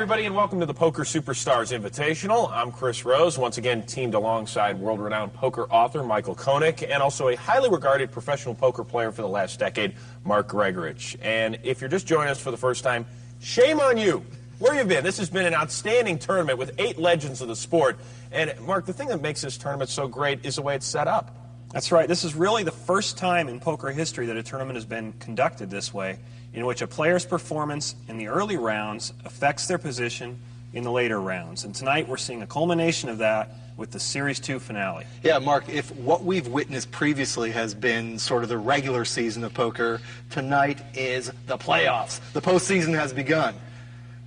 everybody, and welcome to the Poker Superstars Invitational. I'm Chris Rose, once again teamed alongside world-renowned poker author Michael Koenig, and also a highly regarded professional poker player for the last decade, Mark Gregorich. And if you're just joining us for the first time, shame on you. Where you been? This has been an outstanding tournament with 8 legends of the sport. And Mark, the thing that makes this tournament so great is the way it's set up. That's right. This is really the first time in poker history that a tournament has been conducted this way, in which a player's performance in the early rounds affects their position in the later rounds. And tonight we're seeing a culmination of that with the Series 2 finale. Yeah, Mark, if what we've witnessed previously has been sort of the regular season of poker, tonight is the playoffs. The postseason has begun.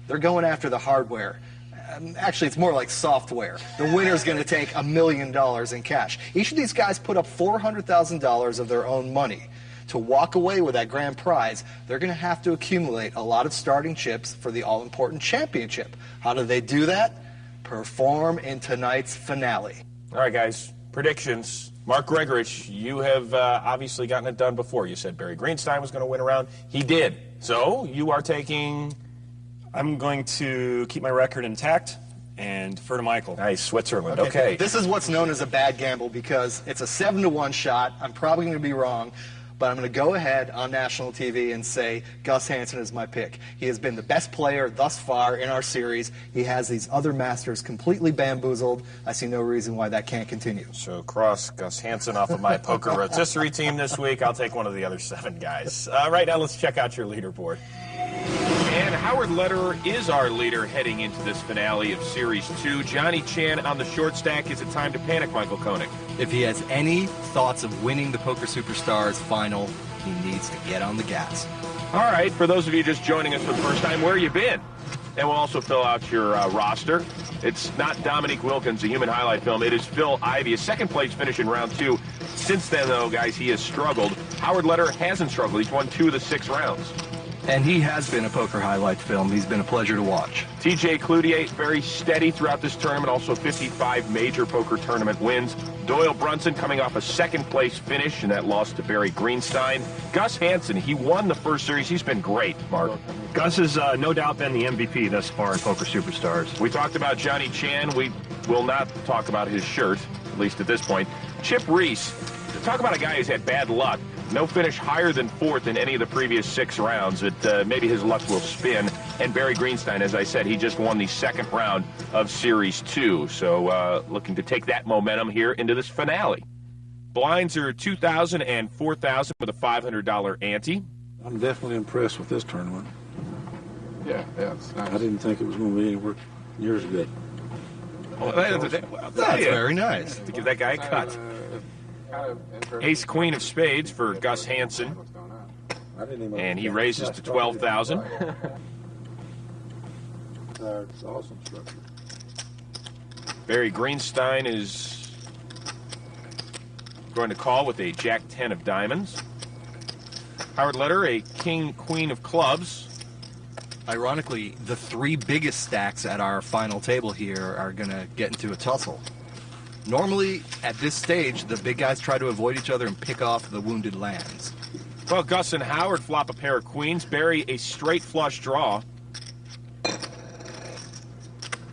They're going after the hardware. Actually, it's more like software. The winner's going to take $1 million in cash. Each of these guys put up $400,000 of their own money. To walk away with that grand prize, they're going to have to accumulate a lot of starting chips for the all-important championship. How do they do that? Perform in tonight's finale. All right, guys, predictions. Mark Gregorich, you have obviously gotten it done before. You said Barry Greenstein was going to win a round. He did. So you are taking... I'm going to keep my record intact and defer to Michael. Nice, Switzerland. Okay. This is what's known as a bad gamble because it's a 7-to-1 shot. I'm probably going to be wrong, but I'm going to go ahead on national TV and say Gus Hansen is my pick. He has been the best player thus far in our series. He has these other masters completely bamboozled. I see no reason why that can't continue. So cross Gus Hansen off of my poker rotisserie team this week. I'll take one of the other 7 guys. Right now, let's check out your leaderboard. And Howard Lederer is our leader heading into this finale of Series 2. Johnny Chan on the short stack. Is it time to panic, Michael Koenig? If he has any thoughts of winning the Poker Superstars final, he needs to get on the gas. All right, for those of you just joining us for the first time, where you been? And we'll also fill out your roster. It's not Dominique Wilkins, a human highlight film. It is Phil Ivey, a second-place finish in round 2. Since then, though, guys, he has struggled. Howard Lederer hasn't struggled. He's won 2 of the 6 rounds. And he has been a poker highlight film. He's been a pleasure to watch. TJ Cloutier, very steady throughout this tournament, also 55 major poker tournament wins. Doyle Brunson coming off a second-place finish in that loss to Barry Greenstein. Gus Hansen, he won the first series. He's been great, Mark. Gus has no doubt been the MVP thus far in Poker Superstars. We talked about Johnny Chan. We will not talk about his shirt, at least at this point. Chip Reese, talk about a guy who's had bad luck. No finish higher than 4th in any of the previous 6 rounds. Maybe his luck will spin. And Barry Greenstein, as I said, he just won the 2nd round of Series 2. So looking to take that momentum here into this finale. Blinds are $2,000 and $4,000 with a $500 ante. I'm definitely impressed with this tournament. Yeah, it's nice. I didn't think it was going to be anywhere near as good. Well, That's very nice. To give that guy a cut. Ace Queen of Spades for Gus Hansen, and he raises to 12,000. It's awesome structure. Barry Greenstein is going to call with a Jack-10 of diamonds. Howard Lederer, a King-Queen of clubs. Ironically, the 3 biggest stacks at our final table here are going to get into a tussle. Normally, at this stage, the big guys try to avoid each other and pick off the wounded lands. Well, Gus and Howard flop a pair of queens. Barry, a straight flush draw.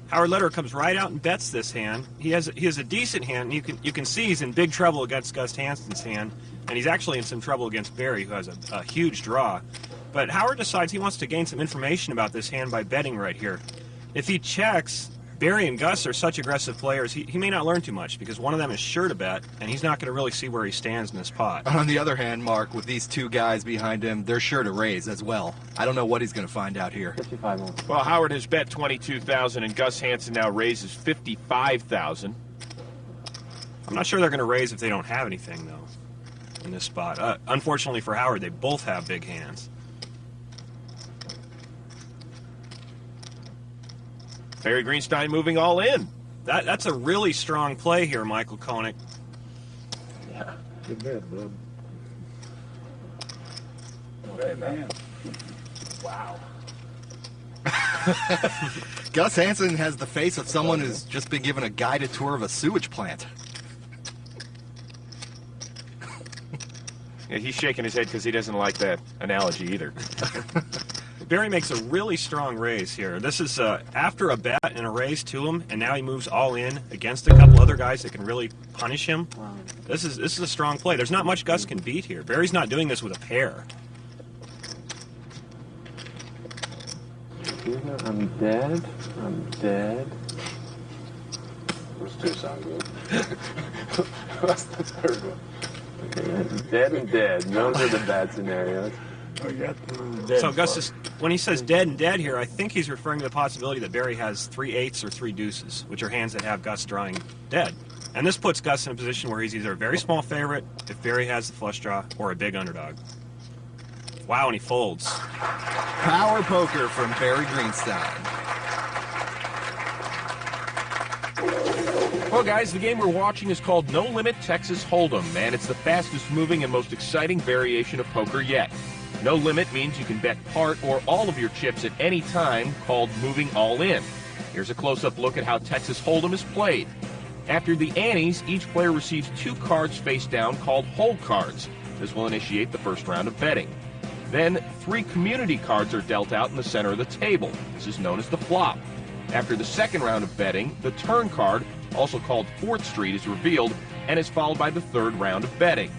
Howard Lederer comes right out and bets this hand. He has a decent hand. You can see he's in big trouble against Gus Hansen's hand, and he's actually in some trouble against Barry, who has a huge draw. But Howard decides he wants to gain some information about this hand by betting right here. If he checks, Barry and Gus are such aggressive players, he may not learn too much because one of them is sure to bet, and he's not going to really see where he stands in this pot. On the other hand, Mark, with these 2 guys behind him, they're sure to raise as well. I don't know what he's going to find out here. 55 more. Well, Howard has bet 22,000, and Gus Hansen now raises 55,000. I'm not sure they're going to raise if they don't have anything, though, in this spot. Unfortunately for Howard, they both have big hands. Barry Greenstein moving all in. That's a really strong play here, Michael Koenig. Yeah. Good bet, bud. Okay, man. Wow. Gus Hansen has the face of someone who's just been given a guided tour of a sewage plant. Yeah, he's shaking his head because he doesn't like that analogy either. Barry makes a really strong raise here. This is after a bet and a raise to him, and now he moves all in against a couple other guys that can really punish him. Wow. This is a strong play. There's not much Gus can beat here. Barry's not doing this with a pair. I'm dead. I'm dead. Those two sound good. What's the third one? Okay, dead and dead. Those are the bad scenarios. So Gus is, when he says dead and dead here, I think he's referring to the possibility that Barry has 3 8s or 3 deuces, which are hands that have Gus drawing dead. And this puts Gus in a position where he's either a very small favorite if Barry has the flush draw, or a big underdog. Wow, and he folds. Power poker from Barry Greenstein. Well, guys, the game we're watching is called No Limit Texas Hold'em, and it's the fastest moving and most exciting variation of poker yet. No limit means you can bet part or all of your chips at any time, called moving all in. Here's a close-up look at how Texas Hold'em is played. After the antes, each player receives 2 cards face down called hold cards. This will initiate the first round of betting. Then 3 community cards are dealt out in the center of the table. This is known as the flop. After the second round of betting, the turn card, also called 4th Street, is revealed and is followed by the third round of betting.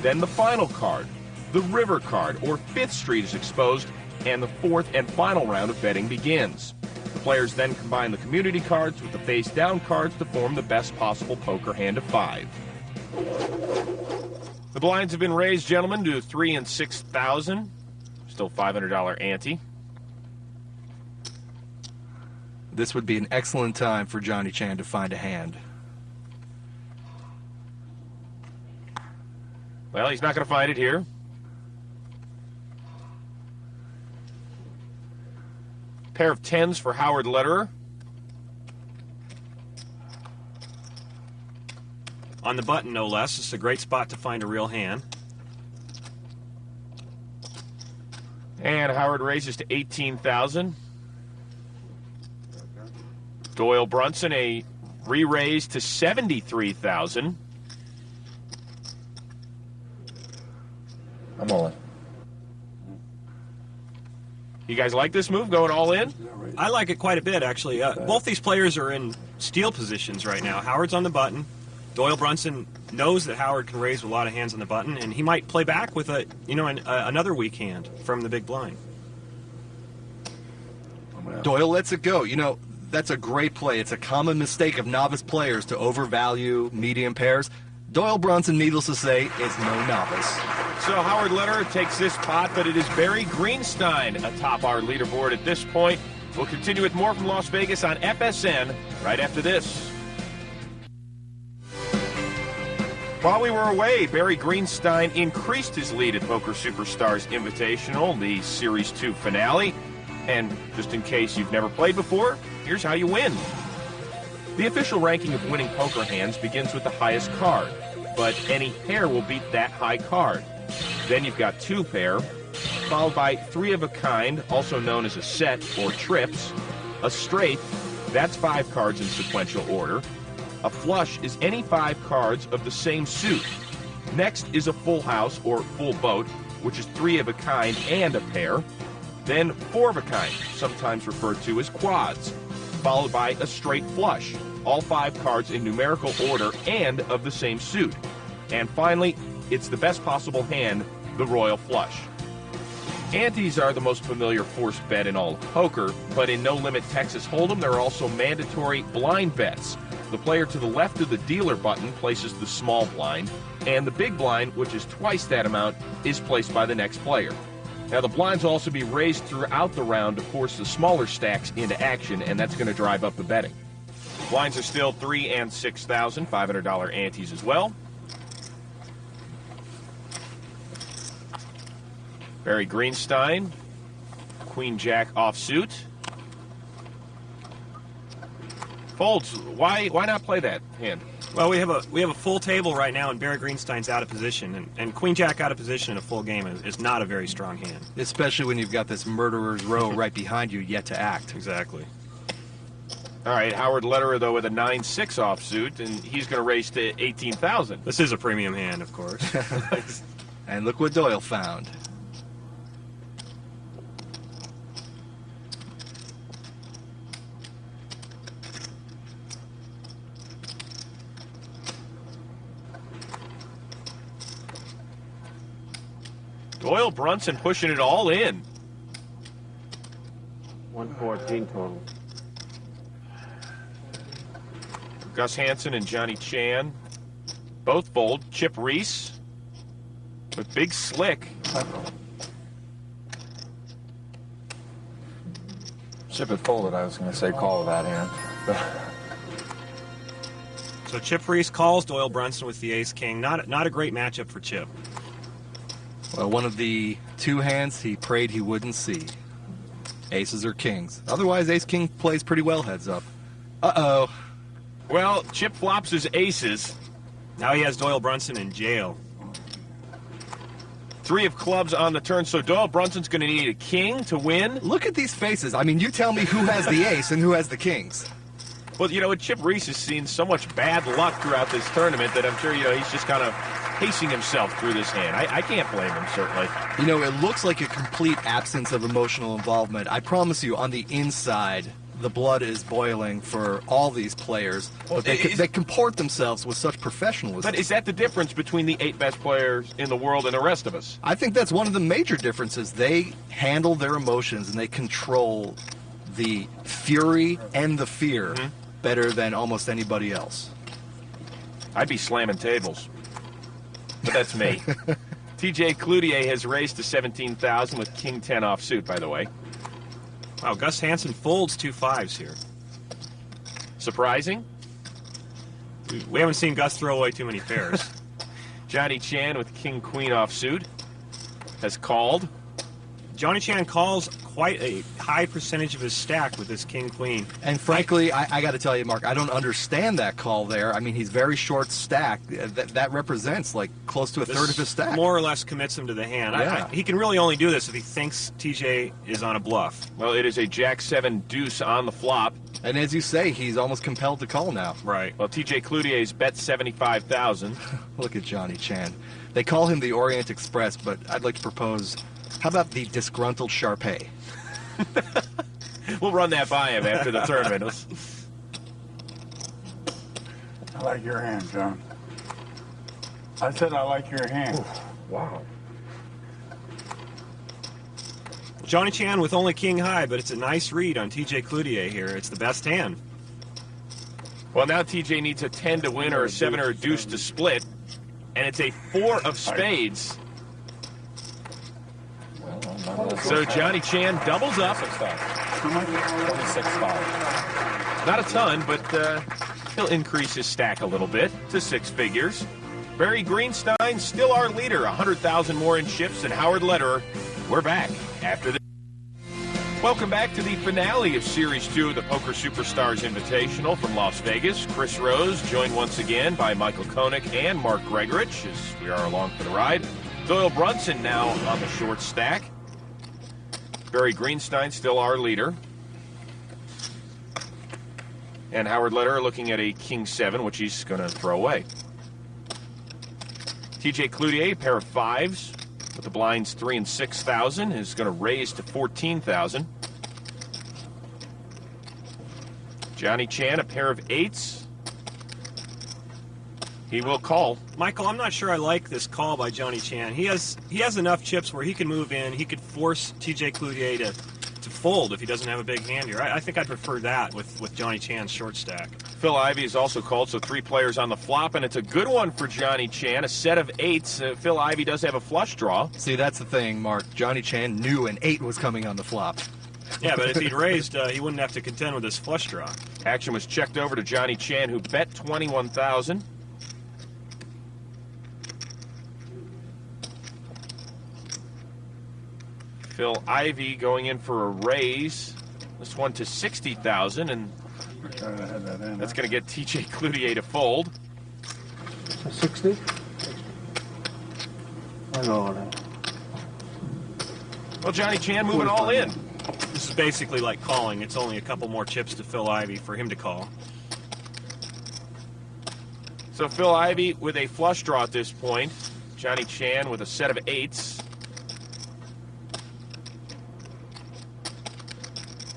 Then the final card, the river card, or 5th Street, is exposed, and the 4th and final round of betting begins. The players then combine the community cards with the face-down cards to form the best possible poker hand of 5. The blinds have been raised, gentlemen, to 3 and 6,000. Still $500 ante. This would be an excellent time for Johnny Chan to find a hand. Well, he's not going to find it here. Pair of 10s for Howard Lederer. On the button, no less. It's a great spot to find a real hand. And Howard raises to 18,000. Doyle Brunson, a re-raise to 73,000. I'm all in. You guys like this move, going all in? I like it quite a bit, actually. Both these players are in steal positions right now. Howard's on the button. Doyle Brunson knows that Howard can raise with a lot of hands on the button, and he might play back with another weak hand from the big blind. Doyle lets it go. You know, that's a great play. It's a common mistake of novice players to overvalue medium pairs. Doyle Brunson, needless to say, is no novice. So Howard Lederer takes this pot, but it is Barry Greenstein atop our leaderboard at this point. We'll continue with more from Las Vegas on FSN right after this. While we were away, Barry Greenstein increased his lead at Poker Superstars Invitational, the Series 2 finale. And just in case you've never played before, here's how you win. The official ranking of winning poker hands begins with the highest card, but any pair will beat that high card. Then you've got 2 pair, followed by 3 of a kind, also known as a set or trips, a straight, that's 5 cards in sequential order. A flush is any 5 cards of the same suit. Next is a full house or full boat, which is 3 of a kind and a pair. Then 4 of a kind, sometimes referred to as quads, followed by a straight flush, all 5 cards in numerical order and of the same suit. And finally, it's the best possible hand, the royal flush. Antes are the most familiar forced bet in all of poker, but in No Limit Texas Hold'em, there are also mandatory blind bets. The player to the left of the dealer button places the small blind, and the big blind, which is twice that amount, is placed by the next player. Now, the blinds will also be raised throughout the round to force the smaller stacks into action, and that's going to drive up the betting. Blinds are still 3 and 6,000, $500 antes as well. Barry Greenstein, Queen Jack offsuit. Folds. Why not play that hand? Well, we have a full table right now, and Barry Greenstein's out of position, and Queen Jack out of position in a full game is not a very strong hand. Especially when you've got this murderer's row right behind you yet to act. Exactly. All right, Howard Lederer, though, with a 9-6 offsuit, and he's going to raise to 18,000. This is a premium hand, of course. And look what Doyle found. Doyle Brunson pushing it all in. 114 total. Gus Hansen and Johnny Chan both fold. Chip Reese with Big Slick. Chip had folded. I was going to say call that hand. But So Chip Reese calls Doyle Brunson with the ace-king. Not a great matchup for Chip. Well, one of the two hands he prayed he wouldn't see. Aces or kings. Otherwise, ace-king plays pretty well heads up. Uh-oh. Well, Chip flops his aces. Now he has Doyle Brunson in jail. 3 of clubs on the turn, so Doyle Brunson's going to need a king to win. Look at these faces. I mean, you tell me who has the ace and who has the kings. Well, you know, Chip Reese has seen so much bad luck throughout this tournament that I'm sure, he's just kind of pacing himself through this hand. I can't blame him, certainly. You know, it looks like a complete absence of emotional involvement. I promise you, on the inside, the blood is boiling for all these players. Well, But they comport themselves with such professionalism. But is that the difference between the 8 best players in the world and the rest of us? I think that's one of the major differences. They handle their emotions and they control the fury and the fear better than almost anybody else. I'd be slamming tables. But that's me. TJ Cloutier has raised to 17,000 with King 10 offsuit, by the way. Wow, Gus Hansen folds 2 5s here. Surprising? We haven't seen Gus throw away too many pairs. Johnny Chan with King Queen offsuit has called. Johnny Chan calls quite a high percentage of his stack with this king queen. And frankly, I got to tell you, Mark, I don't understand that call there. I mean, he's very short stack. That represents like close to a third of his stack. More or less commits him to the hand. Yeah. He can really only do this if he thinks TJ is on a bluff. Well, it is a Jack 7 deuce on the flop. And as you say, he's almost compelled to call now. Right. Well, TJ Cloutier's bet 75,000. Look at Johnny Chan. They call him the Orient Express, but I'd like to propose, how about the disgruntled Sharpay? We'll run that by him after the tournament. I like your hand, John. I said I like your hand. wow. Johnny Chan with only king high, but it's a nice read on TJ Cloutier here. It's the best hand. Well, now TJ needs a 10 to win or a 7 or a deuce to split. And it's a 4 of spades. So Johnny Chan doubles up. How much? 26-5. Not a ton, but he'll increase his stack a little bit to 6 figures. Barry Greenstein, still our leader, 100,000 more in chips than Howard Lederer. We're back after this. Welcome back to the finale of Series 2 of the Poker Superstars Invitational from Las Vegas. Chris Rose, joined once again by Michael Koenig and Mark Gregorich as we are along for the ride. Doyle Brunson now on the short stack. Barry Greenstein, still our leader. And Howard Lederer looking at a King 7, which he's going to throw away. TJ Cloutier, a pair of 5s. With the blinds 3 and 6,000, is going to raise to 14,000. Johnny Chan, a pair of 8s. He will call. Michael, I'm not sure I like this call by Johnny Chan. He has enough chips where he can move in. He could force TJ Cloutier to fold if he doesn't have a big hand here. I think I'd prefer that with Johnny Chan's short stack. Phil Ivey is also called, so 3 players on the flop, and it's a good one for Johnny Chan. A set of 8s. Phil Ivey does have a flush draw. See, that's the thing, Mark. Johnny Chan knew an 8 was coming on the flop. Yeah, but if he'd raised, he wouldn't have to contend with his flush draw. Action was checked over to Johnny Chan, who bet 21,000. Phil Ivey going in for a raise. This one to 60,000, and that's going to get TJ Cloutier to fold. 60? I know. Well, Johnny Chan moving all in. This is basically like calling. It's only a couple more chips to Phil Ivey for him to call. So Phil Ivey with a flush draw at this point. Johnny Chan with a set of 8s.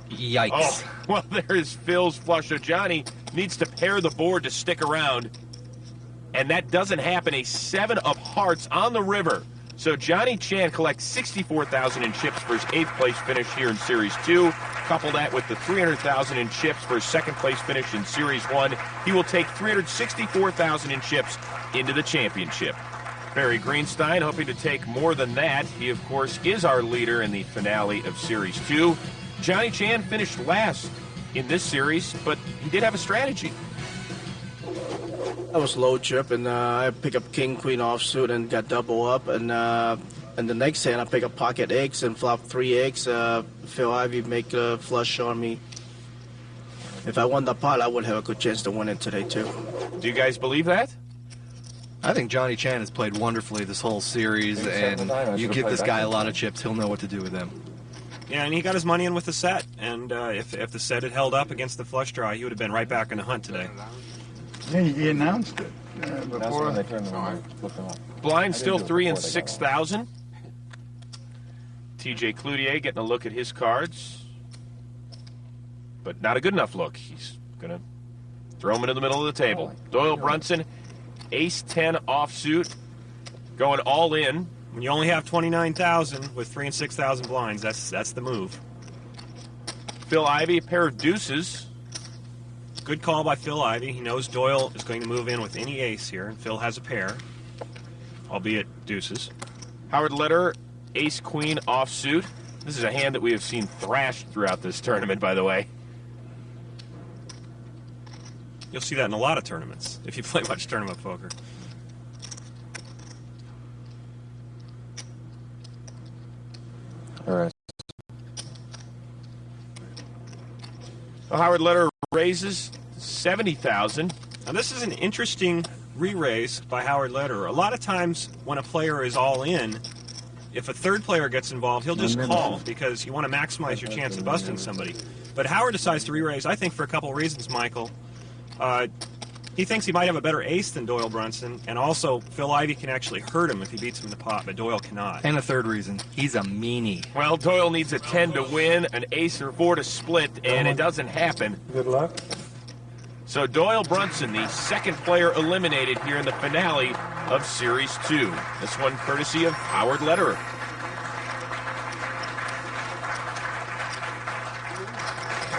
Yikes. Oh, well, there's Phil's flush. So Johnny needs to pair the board to stick around. And that doesn't happen. A 7 of hearts on the river So Johnny Chan collects 64,000 in chips for his 8th place finish here in Series 2. Couple that with the 300,000 in chips for his 2nd place finish in Series 1. He will take 364,000 in chips into the championship. Barry Greenstein hoping to take more than that. He, of course, is our leader in the finale of Series 2. Johnny Chan finished last in this series, but he did have a strategy. I was low chip, and I picked up king queen offsuit and got double up, and the next hand I picked up pocket eggs and flop 3 eggs. Phil Ivey make a flush on me. If I won the pot, I would have a good chance to win it today too. Do you guys believe that? I think Johnny Chan has played wonderfully this whole series, and you give this guy a lot of chips, he'll know what to do with them. Yeah, and he got his money in with the set, and if the set had held up against the flush draw, he would have been right back in the hunt today. Yeah, he announced it before. Blind still 3 and 6,000. TJ Cloutier getting a look at his cards, but not a good enough look. He's going to throw him into the middle of the table. Doyle Brunson, ace-10 offsuit, going all in. When you only have 29,000 with 3 and 6,000 blinds, that's the move. Phil Ivey, a pair of deuces. Good call by Phil Ivey. He knows Doyle is going to move in with any ace here, and Phil has a pair, albeit deuces. Howard Lederer, ace-queen offsuit. This is a hand that we have seen thrashed throughout this tournament, by the way. You'll see that in a lot of tournaments if you play much tournament poker. All right. Well, Howard Lederer raises 70,000. Now this is an interesting re-raise by Howard Lederer. A lot of times when a player is all in, if a third player gets involved, he'll just call because you want to maximize your chance of busting somebody. But Howard decides to re-raise, I think, for a couple of reasons, Michael. He thinks he might have a better ace than Doyle Brunson, and also Phil Ivey can actually hurt him if he beats him in the pot, but Doyle cannot. And a third reason, he's a meanie. Well, Doyle needs a 10 to win, an ace or 4 to split, and it doesn't happen. Good luck. So Doyle Brunson, the 2nd player eliminated here in the finale of Series 2. This one courtesy of Howard Lederer.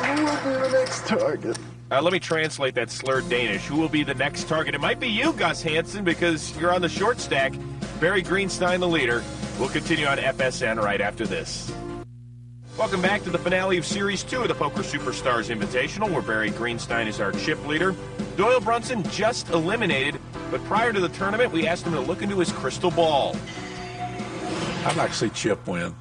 Who will be the next target? Let me translate that slurred Danish. Who will be the next target? It might be you, Gus Hansen, because you're on the short stack. Barry Greenstein, the leader. We'll continue on FSN right after this. Welcome back to the finale of Series 2 of the Poker Superstars Invitational, where Barry Greenstein is our chip leader. Doyle Brunson just eliminated, but prior to the tournament, we asked him to look into his crystal ball. I'd like to see Chip win.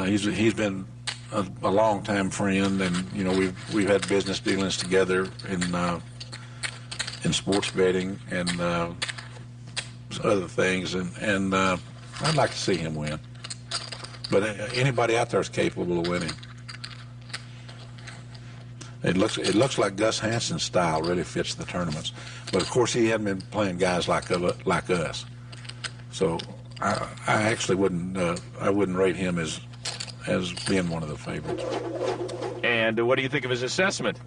He's been a long-time friend, and you know we've had business dealings together in sports betting and other things, and I'd like to see him win. But anybody out there is capable of winning. It looks like Gus Hansen's style really fits the tournaments, but of course he hadn't been playing guys like us. So I actually wouldn't rate him as being one of the favorites. And what do you think of his assessment?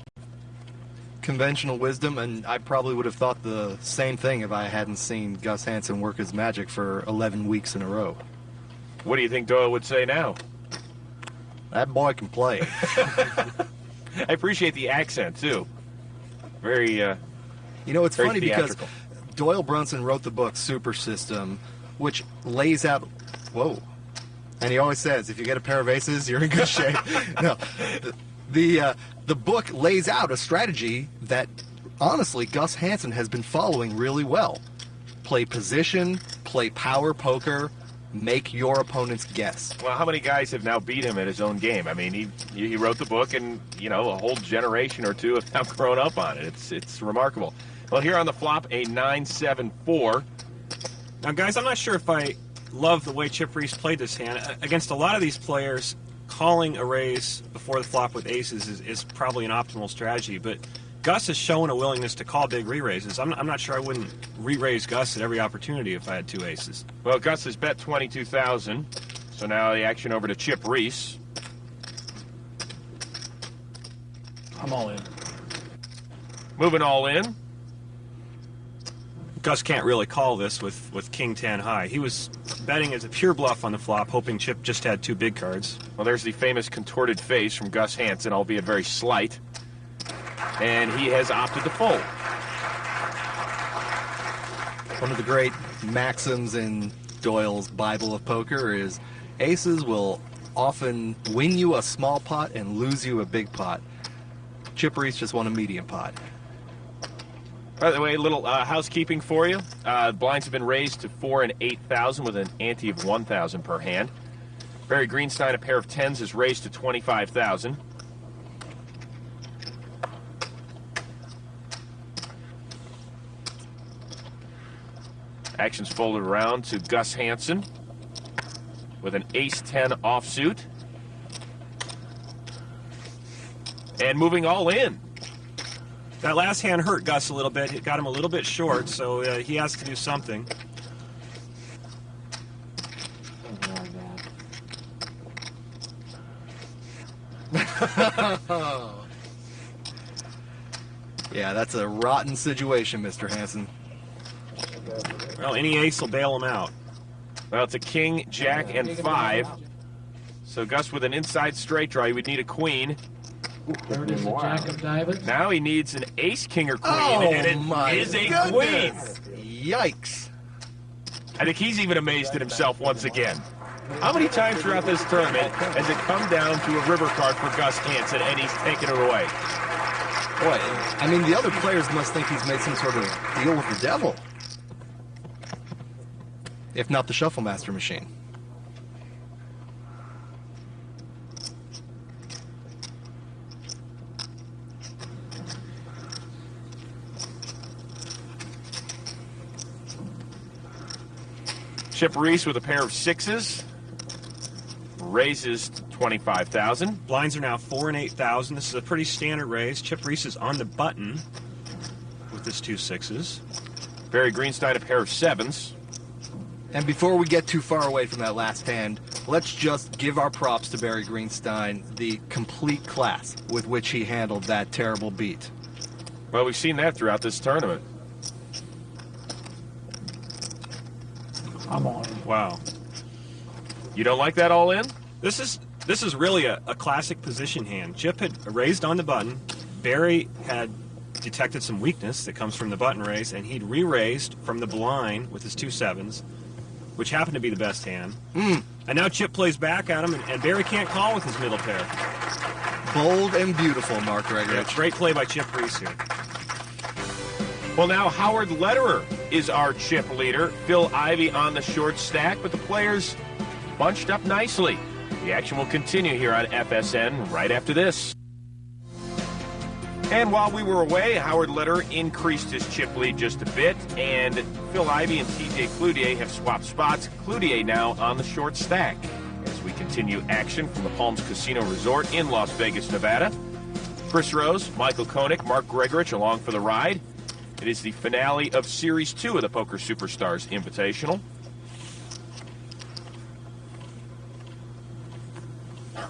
Conventional wisdom, and I probably would have thought the same thing if I hadn't seen Gus Hansen work his magic for 11 weeks in a row. What do you think Doyle would say now? That boy can play. I appreciate the accent, too. Very, You know, it's very funny theatrical. because Doyle Brunson wrote the book Super System, which lays out... Whoa. And he always says, if you get a pair of aces, you're in good shape. No. The book lays out a strategy that, honestly, Gus Hansen has been following really well. Play position, play power poker, make your opponents guess. Well, how many guys have now beat him at his own game? I mean, he wrote the book, and, you know, a whole generation or two have now grown up on it. It's remarkable. Well, here on the flop, a 9-7-4. Now, guys, I'm not sure if I love the way Chip Reese played this hand. Against a lot of these players, calling a raise before the flop with aces is probably an optimal strategy, but Gus has shown a willingness to call big re-raises. I'm not sure I wouldn't re-raise Gus at every opportunity if I had 2 aces. Well, Gus has bet 22,000, so now the action over to Chip Reese. I'm all in. Moving all in. Gus can't really call this with King 10 high. He was betting as a pure bluff on the flop, hoping Chip just had 2 big cards. Well, there's the famous contorted face from Gus Hansen, albeit very slight. And he has opted to fold. One of the great maxims in Doyle's Bible of Poker is aces will often win you a small pot and lose you a big pot. Chip Reese just won a medium pot. By the way, a little housekeeping for you. Blinds have been raised to 4,000 and 8,000 with an ante of 1,000 per hand. Barry Greenstein, a pair of 10s, is raised to 25,000. Action's folded around to Gus Hansen with an ace-10 offsuit. And moving all in. That last hand hurt Gus a little bit. It got him a little bit short, so he has to do something. Yeah, that's a rotten situation, Mr. Hansen. Well, any ace will bail him out. Well, it's a king, jack, and 5. So Gus with an inside straight draw, he would need a queen. There it is, the jack of diamonds. Now he needs an ace, king, or queen, Oh, and it my is a goodness. queen. Yikes. I think he's even amazed at himself once again. How many times throughout this tournament has it come down to a river card for Gus Hansen, and he's taken it away? Boy, I mean, the other players must think he's made some sort of deal with the devil. If not the Shuffle Master machine. Chip Reese with a pair of 6s raises to 25,000. Blinds are now 4,000 and 8,000. This is a pretty standard raise. Chip Reese is on the button with his 2 6s. Barry Greenstein a pair of 7s. And before we get too far away from that last hand, let's just give our props to Barry Greenstein, the complete class with which he handled that terrible beat. Well, we've seen that throughout this tournament. I'm on. Wow. You don't like that all in? This is really a classic position hand. Chip had raised on the button. Barry had detected some weakness that comes from the button raise, and he'd re-raised from the blind with his 2 7s, which happened to be the best hand. And now Chip plays back at him, and Barry can't call with his middle pair. Bold and beautiful, Mark Yeah, Gregorich. great play by Chip Reese here. Well, now Howard Lederer is our chip leader. Phil Ivey on the short stack, but the players bunched up nicely. The action will continue here on FSN right after this. And while we were away, Howard Lederer increased his chip lead just a bit, and Phil Ivey and TJ Cloutier have swapped spots. Cloutier now on the short stack as we continue action from the Palms Casino Resort in Las Vegas, Nevada. Chris Rose, Michael Koenig, Mark Gregorich along for the ride. It is the finale of Series 2 of the Poker Superstars Invitational.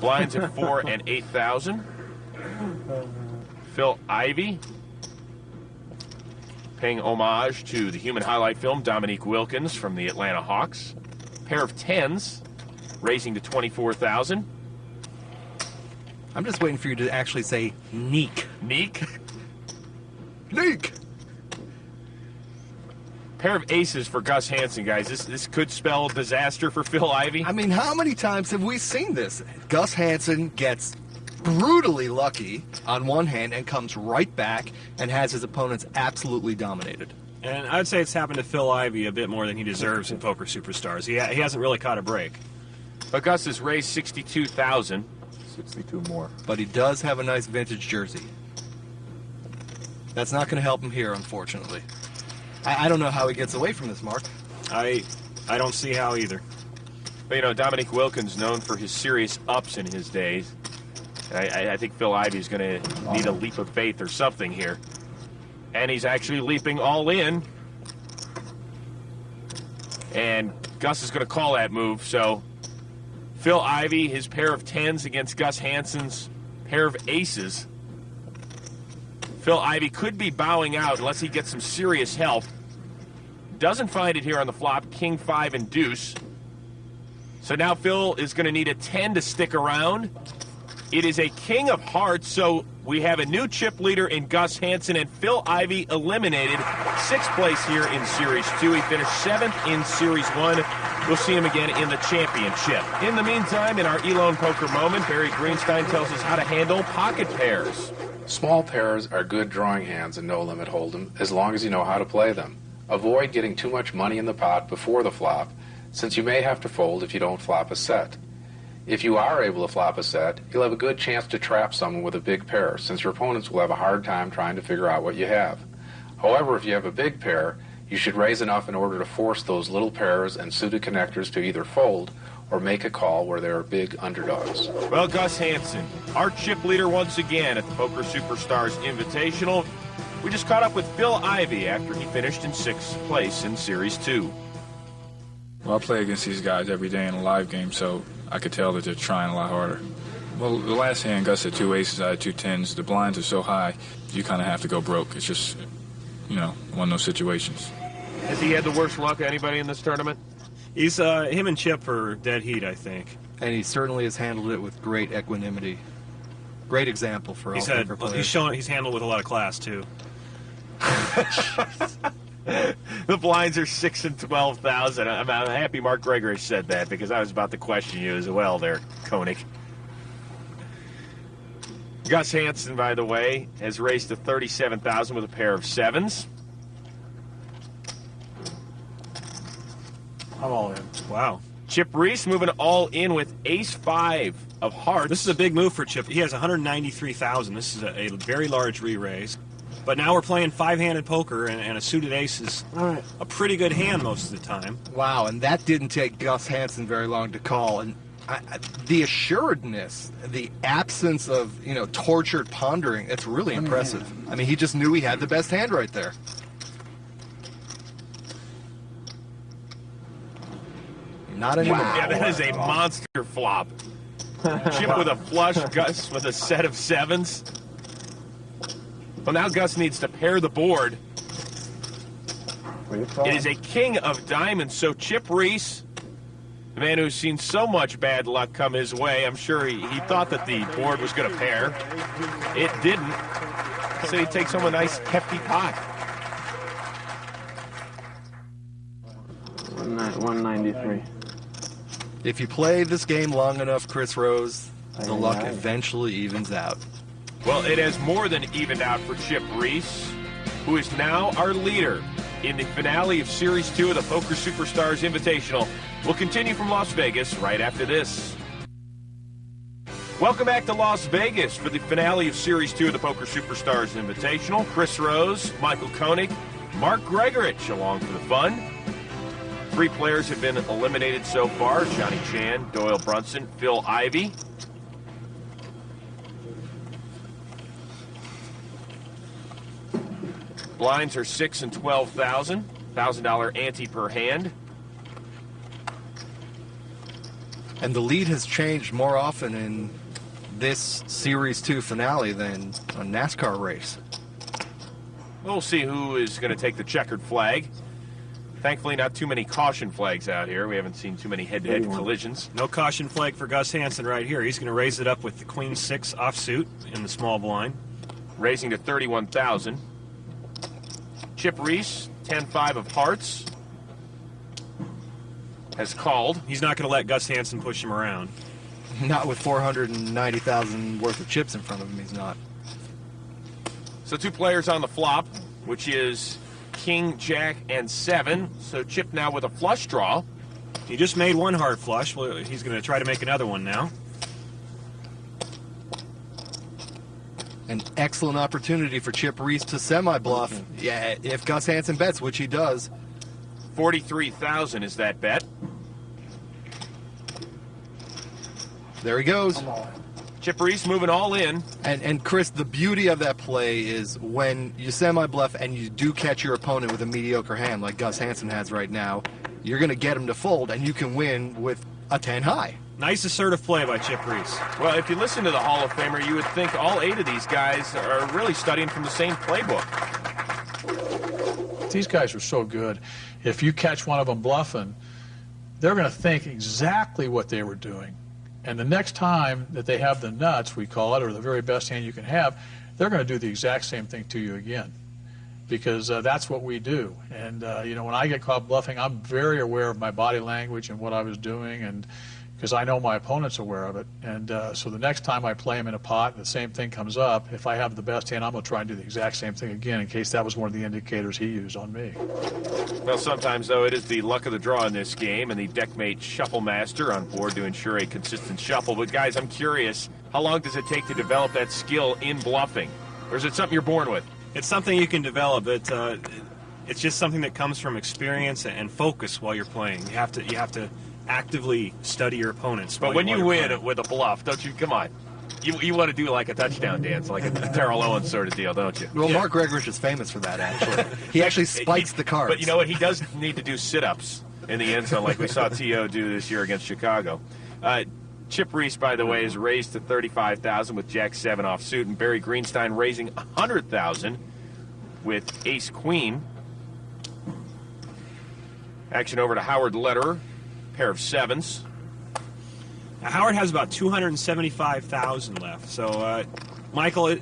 Blinds at 4,000 and 8,000. Phil Ivey paying homage to the human highlight film Dominique Wilkins from the Atlanta Hawks. Pair of 10s raising to 24,000. I'm just waiting for you to actually say neek. Neek. Neek! Pair of aces for Gus Hansen, guys. This could spell disaster for Phil Ivey. I mean, how many times have we seen this? Gus Hansen gets brutally lucky on one hand and comes right back and has his opponents absolutely dominated. And I'd say it's happened to Phil Ivey a bit more than he deserves in Poker Superstars. He hasn't really caught a break. But Gus has raised 62,000. 62 more. But he does have a nice vintage jersey. That's not going to help him here, unfortunately. I don't know how he gets away from this, Mark. I don't see how either. But, you know, Dominique Wilkins known for his serious ups in his days. I think Phil Ivey is going to need a leap of faith or something here. And he's actually leaping all in. And Gus is going to call that move. So Phil Ivey, his pair of 10s against Gus Hansen's pair of aces. Phil Ivey could be bowing out unless he gets some serious help. doesn't find it here on the flop. King 5 and deuce. So now Phil is going to need a 10 to stick around. It is a king of hearts, so we have a new chip leader in Gus Hansen, and Phil Ivey eliminated 6th place here in Series 2. He finished 7th in Series 1. We'll see him again in the championship. In the meantime, in our Elone Poker moment, Barry Greenstein tells us how to handle pocket pairs. Small pairs are good drawing hands in No Limit Hold'em as long as you know how to play them. Avoid getting too much money in the pot before the flop, since you may have to fold if you don't flop a set. If you are able to flop a set, you'll have a good chance to trap someone with a big pair, since your opponents will have a hard time trying to figure out what you have. However, if you have a big pair, you should raise enough in order to force those little pairs and suited connectors to either fold or make a call where there are big underdogs. Well, Gus Hansen, our chip leader once again at the Poker Superstars Invitational. We just caught up with Phil Ivey after he finished in 6th place in Series 2. Well, I play against these guys every day in a live game, so I could tell that they're trying a lot harder. Well, the last hand, Gus had 2 aces, I had 2 tens. The blinds are so high, you kind of have to go broke. It's just, one of those situations. Has he had the worst luck of anybody in this tournament? He's him and Chip are dead heat, I think. And he certainly has handled it with great equanimity. Great example for all poker players. He's handled with a lot of class, too. The blinds are 6 and 12,000. I'm happy Mark Gregory said that, because I was about to question you as well there, Koenig. Gus Hansen, by the way, has raised to 37,000 with a pair of 7s. I'm all in. Wow. Chip Reese moving all in with ace-5 of hearts. This is a big move for Chip. He has 193,000. This is a very large re-raise. But now we're playing 5-handed poker, and a suited ace is a pretty good hand most of the time. Wow, and that didn't take Gus Hansen very long to call. And the assuredness, the absence of, tortured pondering, it's really impressive. I mean, he just knew he had the best hand right there. Not anymore. Wow. Yeah, that is a monster flop. Chip with a flush, Gus with a set of 7s. Well, now Gus needs to pair the board. It is a king of diamonds, so Chip Reese, the man who's seen so much bad luck come his way, I'm sure he thought that the board was going to pair. It didn't. So he takes home a nice hefty pot. 193. If you play this game long enough, Chris Rose, the luck eventually evens out. Well, it has more than evened out for Chip Reese, who is now our leader in the finale of Series 2 of the Poker Superstars Invitational. We'll continue from Las Vegas right after this. Welcome back to Las Vegas for the finale of Series 2 of the Poker Superstars Invitational. Chris Rose, Michael Koenig, Mark Gregorich along for the fun. 3 players have been eliminated so far: Johnny Chan, Doyle Brunson, Phil Ivey. Blinds are 6 and 12,000. $1,000 ante per hand. And the lead has changed more often in this Series 2 finale than a NASCAR race. We'll see who is going to take the checkered flag. Thankfully, not too many caution flags out here. We haven't seen too many head-to-head collisions. No caution flag for Gus Hansen right here. He's going to raise it up with the Queen 6 offsuit in the small blind. Raising to 31,000. Chip Reese, 10-5 of hearts, has called. He's not going to let Gus Hansen push him around. Not with 490,000 worth of chips in front of him, he's not. So 2 players on the flop, which is King, Jack, and 7. So Chip now with a flush draw. He just made one hard flush. Well, he's going to try to make another one now. An excellent opportunity for Chip Reese to semi-bluff. Yeah, if Gus Hansen bets, which he does. 43,000 is that bet. There he goes. Chip Reese moving all in. And Chris, the beauty of that play is when you semi-bluff and you do catch your opponent with a mediocre hand like Gus Hansen has right now, you're going to get him to fold, and you can win with a 10 high. Nice assertive play by Chip Reese. Well, if you listen to the Hall of Famer, you would think all 8 of these guys are really studying from the same playbook. these guys are so good. If you catch one of them bluffing, they're going to think exactly what they were doing. And the next time that they have the nuts, we call it, or the very best hand you can have, they're going to do the exact same thing to you again. Because that's what we do. And, you know, when I get caught bluffing, I'm very aware of my body language and what I was doing, and because I know my opponent's aware of it. And so the next time I play him in a pot and the same thing comes up, if I have the best hand, I'm going to try and do the exact same thing again in case that was one of the indicators he used on me. Well, sometimes, though, it is the luck of the draw in this game, and the deckmate Shuffle Master on board to ensure a consistent shuffle. But, guys, I'm curious, how long does it take to develop that skill in bluffing? Or is it something you're born with? It's something you can develop. It's just something that comes from experience and focus while you're playing. You have to actively study your opponents. But when you win with a bluff, don't you? Come on. You want to do like a touchdown dance, like a Terrell Owens sort of deal, don't you? Well, yeah. Mark Gregorich is famous for that, actually. He actually spikes the cards. But you know what? He does need to do sit-ups in the end zone like we saw T.O. do this year against Chicago. Chip Reese, by the way, is raised to $35,000 with Jack-7 offsuit, and Barry Greenstein raising $100,000 with Ace-Queen. Action over to Howard Lederer, pair of sevens. Now, Howard has about $275,000 left. So, Michael,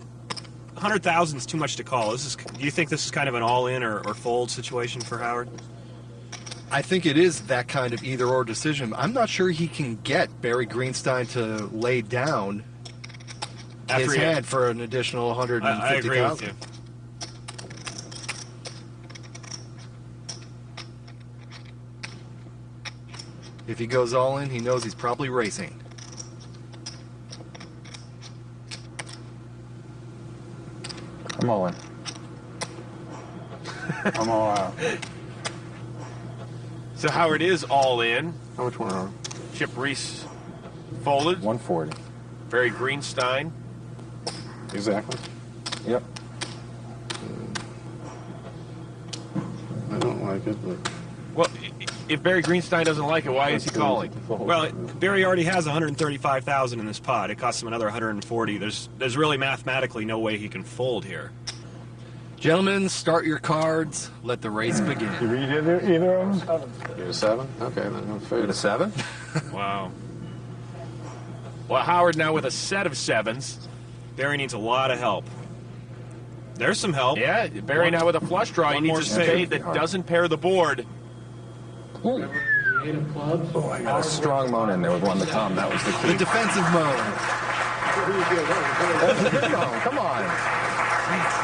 $100,000 is too much to call. Do you think this is kind of an all-in or fold situation for Howard? I think it is that kind of either-or decision. I'm not sure he can get Barry Greenstein to lay down his hand for an additional $150,000. I agree with you. If he goes all in, he knows he's probably racing. I'm all in. I'm all out. So Howard is all in. How much more? Chip Reese folded. 140. Barry Greenstein. Exactly. Yep. I don't like it, but... Well, if Barry Greenstein doesn't like it, why is he calling? Well, Barry already has $135,000 in this pot. It costs him another $140,000. There's really mathematically no way he can fold here. Gentlemen, start your cards. Let the race begin. You read either of them? You're a 7? Okay, then I'm afraid. A 7? Wow. Well, Howard now with a set of sevens. Barry needs a lot of help. There's some help. Yeah, Barry now with a flush draw. He needs a spade that doesn't pair the board. Eight of clubs. Oh, I got a strong moan in there with one to come. That was the key. The defensive moan. Come on.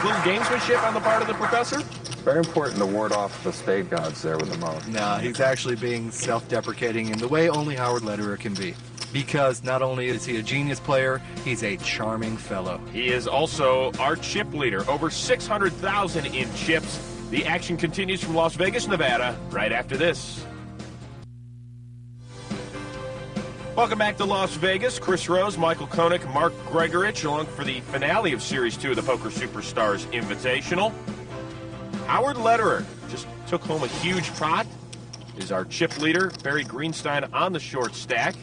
Little gamesmanship on the part of the professor. Very important to ward off the spade gods there with the moan. No, he's actually being self-deprecating in the way only Howard Lederer can be. Because not only is he a genius player, he's a charming fellow. He is also our chip leader, over $600,000 in chips. The action continues from Las Vegas, Nevada, right after this. Welcome back to Las Vegas. Chris Rose, Michael Koenig, Mark Gregorich, along for the finale of Series 2 of the Poker Superstars Invitational. Howard Lederer just took home a huge pot. Is our chip leader, Barry Greenstein, on the short stack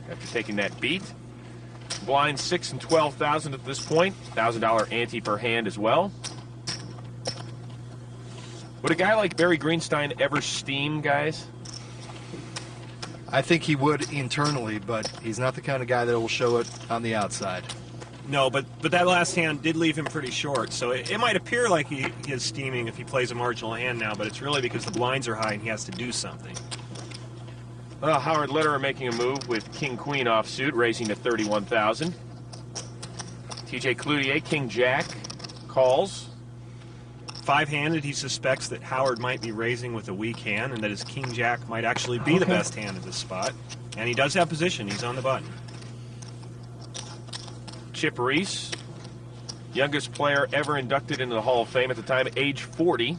after taking that beat. Blind 6 and 12,000 at this point. $1,000 ante per hand as well. Would a guy like Barry Greenstein ever steam, guys? I think he would internally, but he's not the kind of guy that will show it on the outside. No, but that last hand did leave him pretty short, so it might appear like he is steaming if he plays a marginal hand now, but it's really because the blinds are high and he has to do something. Howard Lederer making a move with King-Queen offsuit, raising to $31,000. TJ Cloutier, King-Jack, calls. Five-handed, he suspects that Howard might be raising with a weak hand and that his king-jack might actually be the best hand at this spot. And he does have position. He's on the button. Chip Reese, youngest player ever inducted into the Hall of Fame at the time, age 40.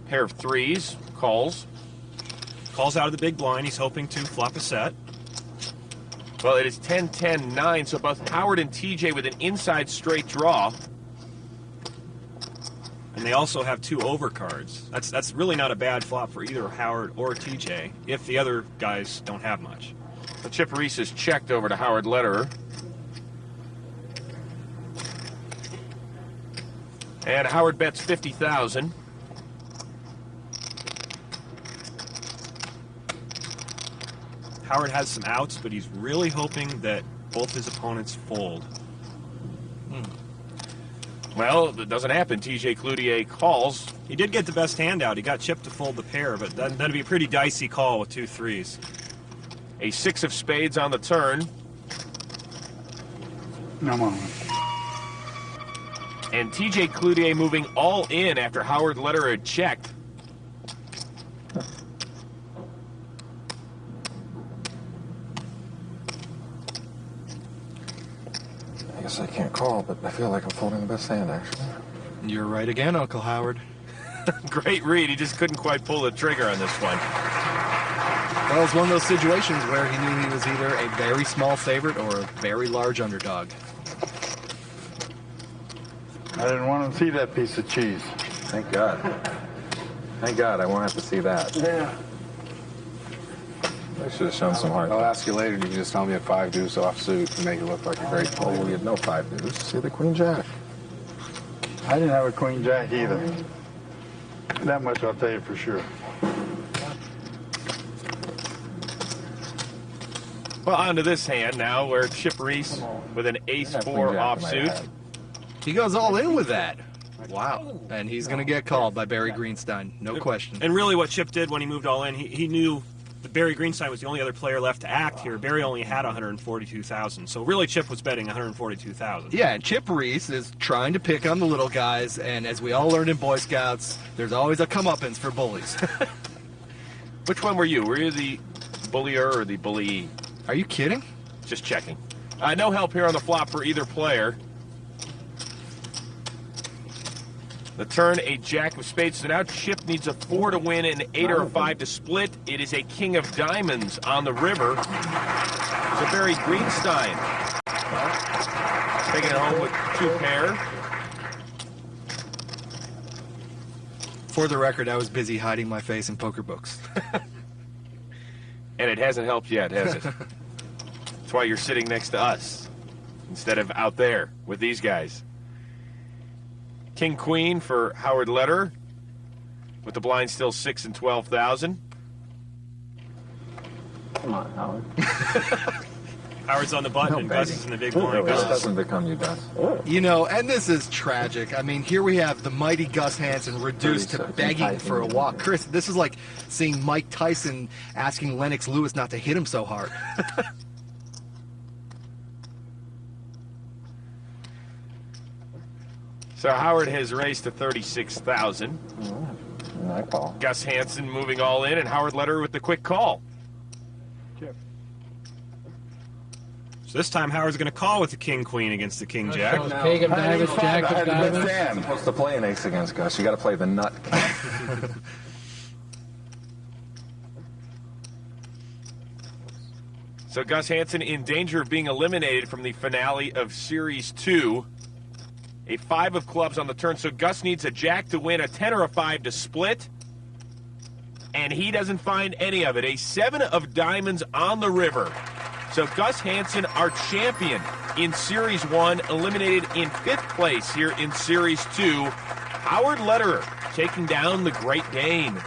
Pair of threes, calls. Calls out of the big blind. He's hoping to flop a set. Well, it is 10-10-9, so both Howard and TJ with an inside straight draw. And they also have two overcards. That's really not a bad flop for either Howard or TJ if the other guys don't have much. The Chip Reese is checked over to Howard Lederer. And Howard bets $50,000. Howard has some outs, but he's really hoping that both his opponents fold. Well, it doesn't happen. TJ Cloutier calls. He did get the best hand out. He got Chip to fold the pair, but that'd be a pretty dicey call with 2 3s. A 6 of spades on the turn. No more. And TJ Cloutier moving all in after Howard Lederer had checked. I guess I can't call, but I feel like I'm folding the best hand, actually. You're right again, Uncle Howard. Great read. He just couldn't quite pull the trigger on this one. Well, it's one of those situations where he knew he was either a very small favorite or a very large underdog. I didn't want to see that piece of cheese. Thank God. Thank God I won't have to see that. Yeah. I should have shown some heart. I'll ask you later. You can just tell me a 5 deuce offsuit to make it look like a great Oh, fold. we had no 5 deuce. See the queen jack. I didn't have a queen jack either. That much I'll tell you for sure. Well, on to this hand now, where Chip Reese with an ace-4 offsuit. He goes all in with that. Wow. And he's going to get called by Barry Greenstein, no question. And really what Chip did when he moved all in, he knew that Barry Greenstein was the only other player left to act here. Barry only had 142,000. So really Chip was betting 142,000. Yeah, and Chip Reese is trying to pick on the little guys, and as we all learned in Boy Scouts, there's always a comeuppance for bullies. Which one were you? Were you the bullier or the bullyee? Are you kidding? Just checking. No help here on the flop for either player. The turn, a jack of spades. So now Chip needs a 4 to win, an 8 or a 5 to split. It is a king of diamonds on the river. So Barry Greenstein taking it home with 2 pair. For the record, I was busy hiding my face in poker books. And it hasn't helped yet, has it? That's why you're sitting next to us instead of out there with these guys. King Queen for Howard Lederer, with the blind still 6 and 12,000. Come on, Howard. Howard's on the button and Gus is in the big blind. This doesn't become you, Gus. You know, and this is tragic. I mean, here we have the mighty Gus Hansen reduced to begging for a walk. Chris, this is like seeing Mike Tyson asking Lennox Lewis not to hit him so hard. So Howard has raised to 36,000. I call. Gus Hansen moving all in, and Howard Lederer with the quick call. So this time Howard's going to call with the king queen against the king jack. King of diamonds, jack of diamonds. You're supposed to play an ace against Gus. You got to play the nut. So Gus Hansen in danger of being eliminated from the finale of Series 2. A 5 of clubs on the turn, so Gus needs a jack to win, a 10 or a 5 to split. And he doesn't find any of it. A 7 of diamonds on the river. So Gus Hansen, our champion in Series 1, eliminated in 5th place here in Series 2. Howard Lederer taking down the Great Dane.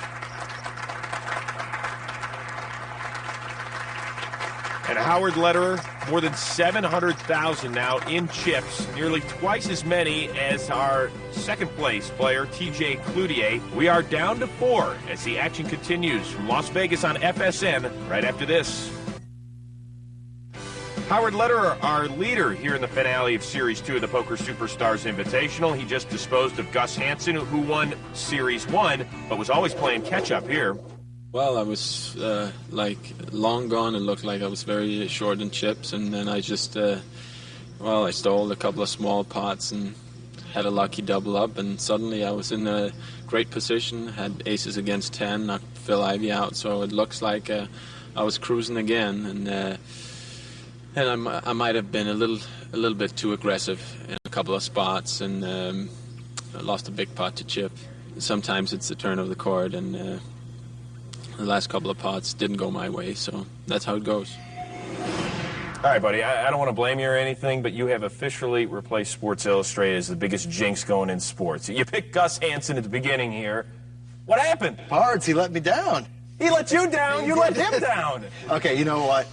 And Howard Lederer, more than 700,000 now in chips, nearly twice as many as our second place player, TJ Cloutier. We are down to 4 as the action continues from Las Vegas on FSN right after this. Howard Lederer, our leader here in the finale of Series 2 of the Poker Superstars Invitational. He just disposed of Gus Hansen, who won Series 1, but was always playing catch-up here. Well, I was long gone and looked like I was very short in chips, and then I just, I stole a couple of small pots and had a lucky double up, and suddenly I was in a great position, had aces against 10, knocked Phil Ivey out, so it looks like I was cruising again, and I might have been a little bit too aggressive in a couple of spots, and I lost a big pot to Chip. Sometimes it's the turn of the card, and the last couple of pots didn't go my way, so that's how it goes. All right, buddy, I don't want to blame you or anything, but you have officially replaced Sports Illustrated as the biggest jinx going in sports. You picked Gus Hansen at the beginning here. What happened? Pards, he let me down. He let you down. You let him down. Okay, you know what?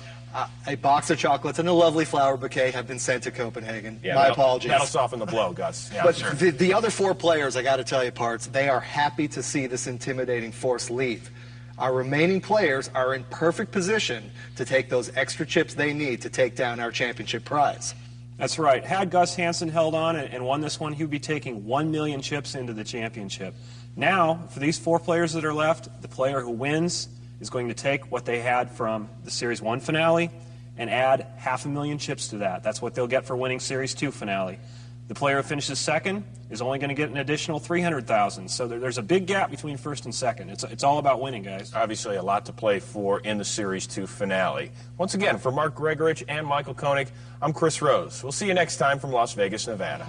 A box of chocolates and a lovely flower bouquet have been sent to Copenhagen. Yeah, My apologies. That'll soften the blow, Gus. Yeah, but sure. the other 4 players, I got to tell you, Parts, they are happy to see this intimidating force leave. Our remaining players are in perfect position to take those extra chips they need to take down our championship prize. That's right. Had Gus Hansen held on and won this one, he would be taking 1 million chips into the championship. Now, for these 4 players that are left, the player who wins is going to take what they had from the Series 1 finale and add 500,000 chips to that. That's what they'll get for winning Series 2 finale. The player who finishes second is only going to get an additional 300,000. So there's a big gap between first and second. It's all about winning, guys. Obviously, a lot to play for in the Series 2 finale. Once again, for Mark Gregorich and Michael Koenig, I'm Chris Rose. We'll see you next time from Las Vegas, Nevada.